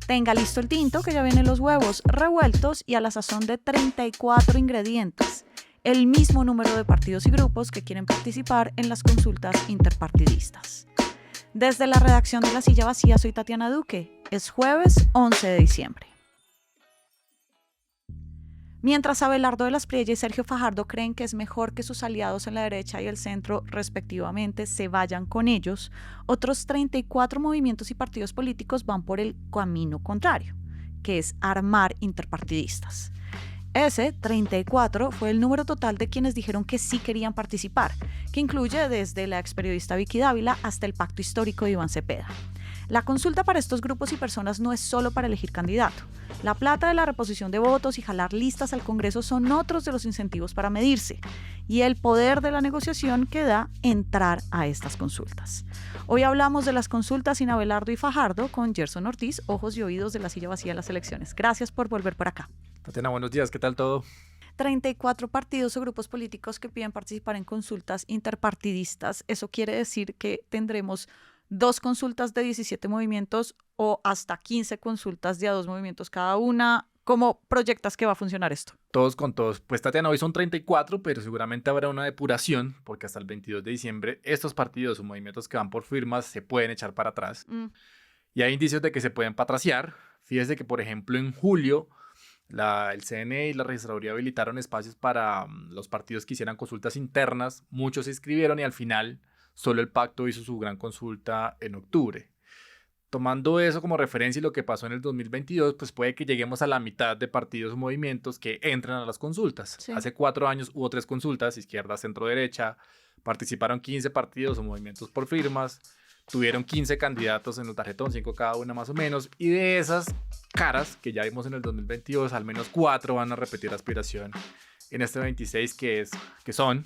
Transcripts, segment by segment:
Tenga listo el tinto, que ya vienen los huevos revueltos y a la sazón de 34 ingredientes. El mismo número de partidos y grupos que quieren participar en las consultas interpartidistas. Desde la redacción de La Silla Vacía, soy Tatiana Duque. Es jueves 11 de diciembre. Mientras Abelardo de las Priella y Sergio Fajardo creen que es mejor que sus aliados en la derecha y el centro, respectivamente, se vayan con ellos, otros 34 movimientos y partidos políticos van por el camino contrario, que es armar interpartidistas. Ese, 34, fue el número total de quienes dijeron que sí querían participar, que incluye desde la experiodista Vicky Dávila hasta el pacto histórico de Iván Cepeda. La consulta para estos grupos y personas no es solo para elegir candidato. La plata de la reposición de votos y jalar listas al Congreso son otros de los incentivos para medirse, y el poder de la negociación que da entrar a estas consultas. Hoy hablamos de las consultas sin Abelardo y Fajardo con Gerson Ortiz, ojos y oídos de La Silla Vacía de las elecciones. Gracias por volver por acá. Tatiana, buenos días, ¿qué tal todo? 34 partidos o grupos políticos que piden participar en consultas interpartidistas. Eso quiere decir que tendremos 2 consultas de 17 movimientos o hasta 15 consultas de a 2 movimientos cada una. ¿Cómo proyectas que va a funcionar esto? Todos con todos. Pues Tatiana, hoy son 34, pero seguramente habrá una depuración, porque hasta el 22 de diciembre estos partidos o movimientos que van por firmas se pueden echar para atrás. Y hay indicios de que se pueden patraciar. Fíjese que, por ejemplo, en julio el CNE y la registraduría habilitaron espacios para los partidos que hicieran consultas internas. Muchos se inscribieron y al final solo el pacto hizo su gran consulta en octubre. Tomando eso como referencia y lo que pasó en el 2022, pues puede que lleguemos a la mitad de partidos o movimientos que entran a las consultas. Sí. Hace 4 años hubo 3 consultas, izquierda, centro, derecha. Participaron 15 partidos o movimientos por firmas. Tuvieron 15 candidatos en el tarjetón, 5 cada una más o menos. Y de esas caras que ya vimos en el 2022, al menos 4 van a repetir aspiración en este 26, que son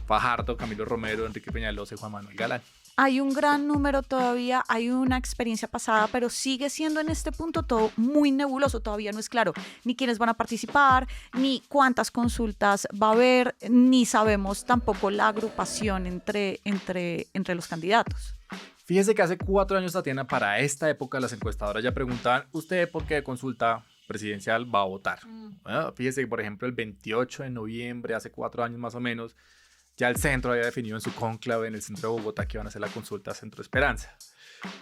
Fajardo, Camilo Romero, Enrique Peñalosa y Juan Manuel Galán. Hay un gran número todavía, hay una experiencia pasada, pero sigue siendo en este punto todo muy nebuloso. Todavía no es claro ni quiénes van a participar, ni cuántas consultas va a haber, ni sabemos tampoco la agrupación entre los candidatos. Fíjese que hace 4 años, Tatiana, para esta época las encuestadoras ya preguntaban, ¿usted por qué consulta presidencial va a votar? Bueno, fíjese que, por ejemplo, el 28 de noviembre, hace 4 años más o menos, ya el centro había definido en su cónclave en el centro de Bogotá que iban a hacer la consulta Centro Esperanza.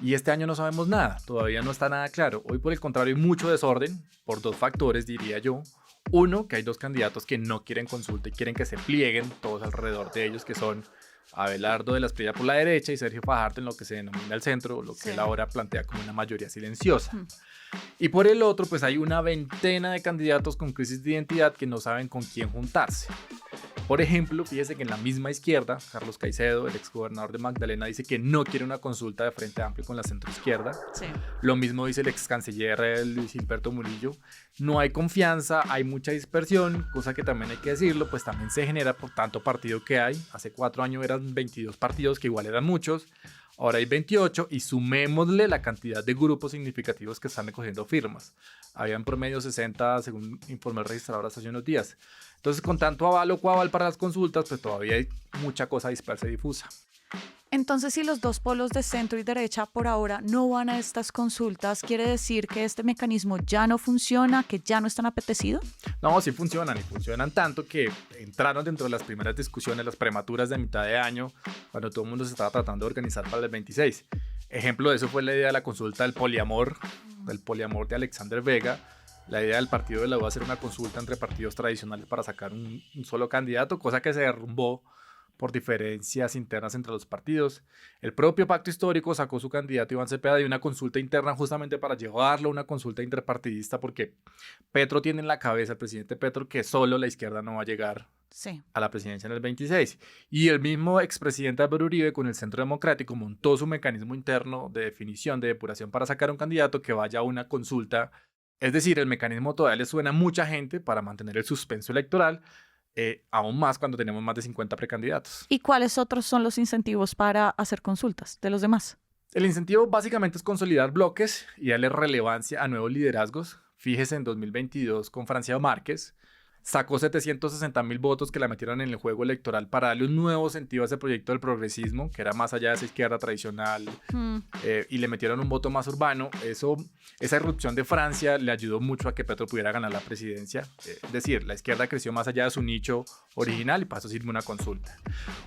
Y este año no sabemos nada, todavía no está nada claro. Hoy, por el contrario, hay mucho desorden por 2 factores, diría yo. Uno, que hay 2 candidatos que no quieren consulta y quieren que se plieguen todos alrededor de ellos, que son Abelardo de las Priella por la derecha y Sergio Fajardo en lo que se denomina el centro, lo que él ahora plantea como una mayoría silenciosa. Y por el otro, pues hay una veintena de candidatos con crisis de identidad que no saben con quién juntarse. Por ejemplo, fíjese que en la misma izquierda, Carlos Caicedo, el exgobernador de Magdalena, dice que no quiere una consulta de Frente Amplio con la centroizquierda. Sí. Lo mismo dice el ex canciller Luis Gilberto Murillo. No hay confianza, hay mucha dispersión, cosa que también hay que decirlo, pues también se genera por tanto partido que hay. Hace 4 años eran 22 partidos, que igual eran muchos. Ahora hay 28 y sumémosle la cantidad de grupos significativos que están recogiendo firmas. Había en promedio 60, según informó el registrador hace unos días. Entonces, con tanto aval o coaval para las consultas, pues todavía hay mucha cosa dispersa y difusa. Entonces, si los 2 polos de centro y derecha por ahora no van a estas consultas, ¿quiere decir que este mecanismo ya no funciona, que ya no están apetecidos? No, sí funcionan, y funcionan tanto que entraron dentro de las primeras discusiones, las prematuras de mitad de año, cuando todo el mundo se estaba tratando de organizar para el 26. Ejemplo de eso fue la idea de la consulta del poliamor de Alexander Vega. La idea del partido de la U hacer una consulta entre partidos tradicionales para sacar un solo candidato, cosa que se derrumbó por diferencias internas entre los partidos. El propio pacto histórico sacó su candidato Iván Cepeda de una consulta interna justamente para llevarlo a una consulta interpartidista, porque Petro tiene en la cabeza, el presidente Petro, que solo la izquierda no va a llegar a la presidencia en el 26. Y el mismo expresidente Álvaro Uribe con el Centro Democrático montó su mecanismo interno de definición, de depuración para sacar un candidato que vaya a una consulta. Es decir, el mecanismo todavía le suena a mucha gente para mantener el suspenso electoral, aún más cuando tenemos más de 50 precandidatos. ¿Y cuáles otros son los incentivos para hacer consultas de los demás? El incentivo básicamente es consolidar bloques y darle relevancia a nuevos liderazgos. Fíjese en 2022 con Francia Márquez, sacó 760.000 votos que la metieron en el juego electoral para darle un nuevo sentido a ese proyecto del progresismo, que era más allá de esa izquierda tradicional, y le metieron un voto más urbano. Esa irrupción de Francia le ayudó mucho a que Petro pudiera ganar la presidencia. Es decir, la izquierda creció más allá de su nicho original y para eso sirve una consulta.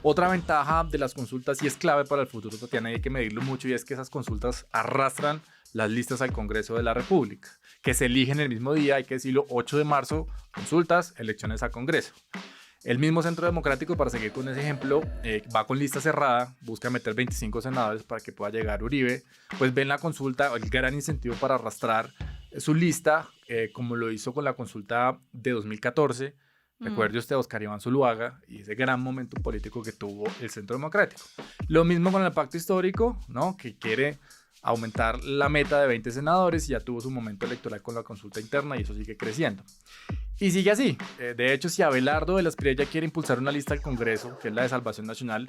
Otra ventaja de las consultas, y es clave para el futuro, Tatiana, y hay que medirlo mucho, y es que esas consultas arrastran las listas al Congreso de la República, que se eligen el mismo día, hay que decirlo, 8 de marzo, consultas, elecciones al Congreso. El mismo Centro Democrático, para seguir con ese ejemplo, va con lista cerrada, busca meter 25 senadores para que pueda llegar Uribe, pues ven la consulta, el gran incentivo para arrastrar su lista, como lo hizo con la consulta de 2014, recuerde usted a Oscar Iván Zuluaga y ese gran momento político que tuvo el Centro Democrático. Lo mismo con el pacto histórico, ¿no? Que quiere aumentar la meta de 20 senadores y ya tuvo su momento electoral con la consulta interna y eso sigue creciendo. Y sigue así. De hecho, si Abelardo de la Espriella quiere impulsar una lista al Congreso, que es la de Salvación Nacional,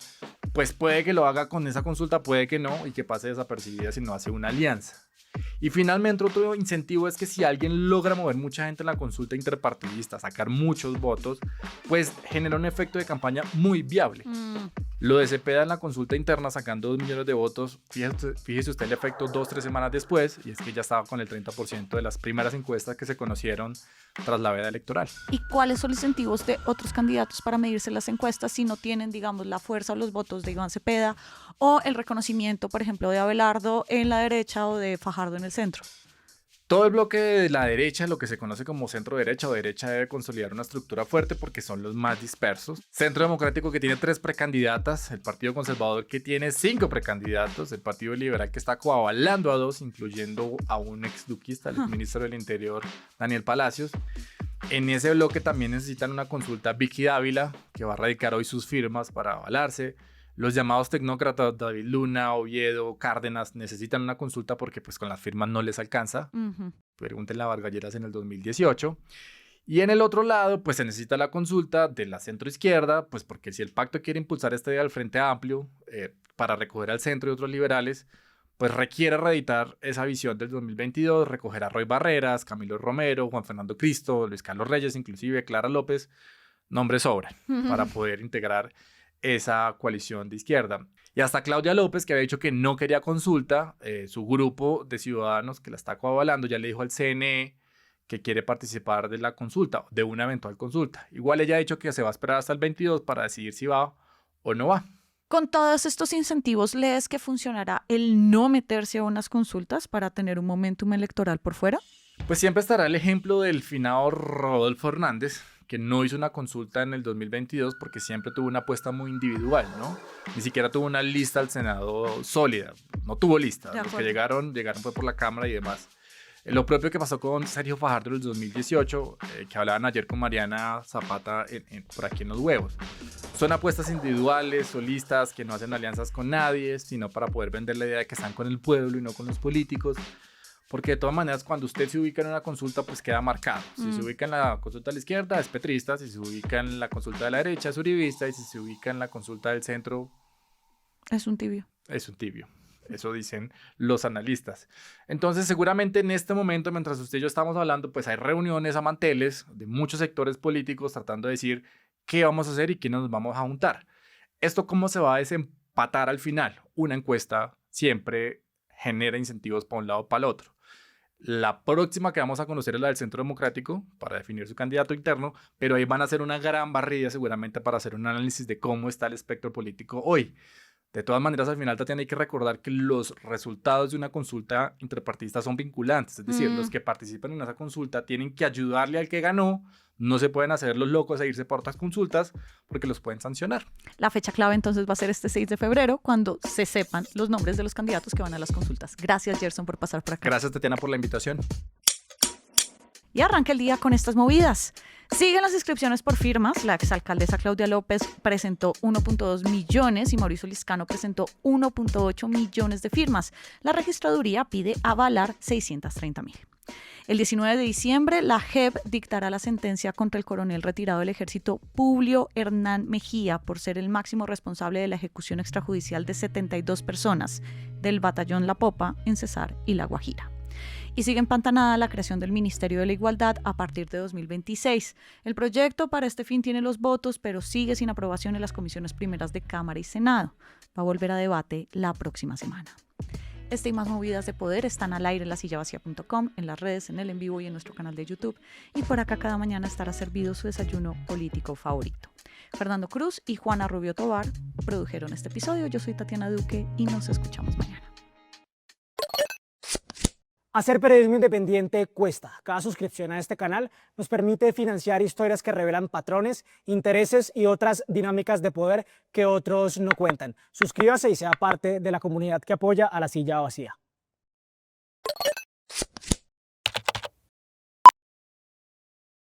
pues puede que lo haga con esa consulta, puede que no, y que pase desapercibida si no hace una alianza. Y finalmente otro incentivo es que si alguien logra mover mucha gente en la consulta interpartidista, sacar muchos votos, pues genera un efecto de campaña muy viable. Lo de Cepeda en la consulta interna sacando 2 millones de votos, fíjese usted el efecto 2-3 semanas después, y es que ya estaba con el 30% de las primeras encuestas que se conocieron tras la veda electoral. ¿Y cuáles son los incentivos de otros candidatos para medirse las encuestas si no tienen, digamos, la fuerza o los votos de Iván Cepeda o el reconocimiento, por ejemplo, de Abelardo en la derecha o de Fajardo en el centro? Todo el bloque de la derecha, lo que se conoce como centro derecha o derecha, debe consolidar una estructura fuerte porque son los más dispersos. Centro Democrático, que tiene 3 precandidatas, el Partido Conservador, que tiene 5 precandidatos, el Partido Liberal, que está coavalando a 2, incluyendo a un exduquista, el ministro del Interior, Daniel Palacios. En ese bloque también necesitan una consulta Vicky Dávila, que va a radicar hoy sus firmas para avalarse. Los llamados tecnócratas, David Luna, Oviedo, Cárdenas, necesitan una consulta porque pues con las firmas no les alcanza. Pregúntenle a Vargas Lleras en el 2018. Y en el otro lado, pues se necesita la consulta de la centroizquierda, pues porque si el pacto quiere impulsar esta idea del Frente Amplio para recoger al centro y otros liberales, pues requiere reeditar esa visión del 2022, recoger a Roy Barreras, Camilo Romero, Juan Fernando Cristo, Luis Carlos Reyes, inclusive Clara López, nombres sobran para poder integrar esa coalición de izquierda. Y hasta Claudia López, que había dicho que no quería consulta, su grupo de ciudadanos que la está coavalando ya le dijo al CNE que quiere participar de la consulta, de una eventual consulta. Igual ella ha dicho que se va a esperar hasta el 22 para decidir si va o no va. Con todos estos incentivos, ¿lees que funcionará el no meterse a unas consultas para tener un momentum electoral por fuera? Pues siempre estará el ejemplo del finado Rodolfo Hernández, que no hizo una consulta en el 2022 porque siempre tuvo una apuesta muy individual, ¿no? Ni siquiera tuvo una lista al Senado sólida, no tuvo lista. Los que llegaron fue por la Cámara y demás. Lo propio que pasó con Sergio Fajardo en el 2018, que hablaban ayer con Mariana Zapata por aquí en Los Huevos. Son apuestas individuales, solistas, que no hacen alianzas con nadie, sino para poder vender la idea de que están con el pueblo y no con los políticos. Porque de todas maneras, cuando usted se ubica en una consulta, pues queda marcado. Si se ubica en la consulta de la izquierda, es petrista. Si se ubica en la consulta de la derecha, es uribista. Y si se ubica en la consulta del centro... es un tibio. Es un tibio. Eso dicen los analistas. Entonces, seguramente en este momento, mientras usted y yo estamos hablando, pues hay reuniones a manteles de muchos sectores políticos tratando de decir qué vamos a hacer y quiénes nos vamos a juntar. ¿Esto cómo se va a desempatar al final? Una encuesta siempre genera incentivos para un lado o para el otro. La próxima que vamos a conocer es la del Centro Democrático para definir su candidato interno, pero ahí van a hacer una gran barrida seguramente para hacer un análisis de cómo está el espectro político hoy. De todas maneras, al final, Tatiana, hay que recordar que los resultados de una consulta interpartidista son vinculantes. Es decir, los que participan en esa consulta tienen que ayudarle al que ganó. No se pueden hacer los locos e irse por otras consultas porque los pueden sancionar. La fecha clave entonces va a ser este 6 de febrero cuando se sepan los nombres de los candidatos que van a las consultas. Gracias, Gerson, por pasar por acá. Gracias, Tatiana, por la invitación. Y arranca el día con estas movidas. Siguen las inscripciones por firmas. La exalcaldesa Claudia López presentó 1.2 millones y Mauricio Liscano presentó 1.8 millones de firmas. La registraduría pide avalar 630.000. El 19 de diciembre, la JEP dictará la sentencia contra el coronel retirado del ejército Publio Hernán Mejía por ser el máximo responsable de la ejecución extrajudicial de 72 personas del batallón La Popa en Cesar y La Guajira. Y sigue empantanada la creación del Ministerio de la Igualdad a partir de 2026. El proyecto para este fin tiene los votos, pero sigue sin aprobación en las comisiones primeras de Cámara y Senado. Va a volver a debate la próxima semana. Este y más movidas de poder están al aire en lasillavacía.com, en las redes, en el en vivo y en nuestro canal de YouTube. Y por acá cada mañana estará servido su desayuno político favorito. Fernando Cruz y Juana Rubio Tovar produjeron este episodio. Yo soy Tatiana Duque y nos escuchamos mañana. Hacer periodismo independiente cuesta. Cada suscripción a este canal nos permite financiar historias que revelan patrones, intereses y otras dinámicas de poder que otros no cuentan. Suscríbase y sea parte de la comunidad que apoya a La Silla Vacía.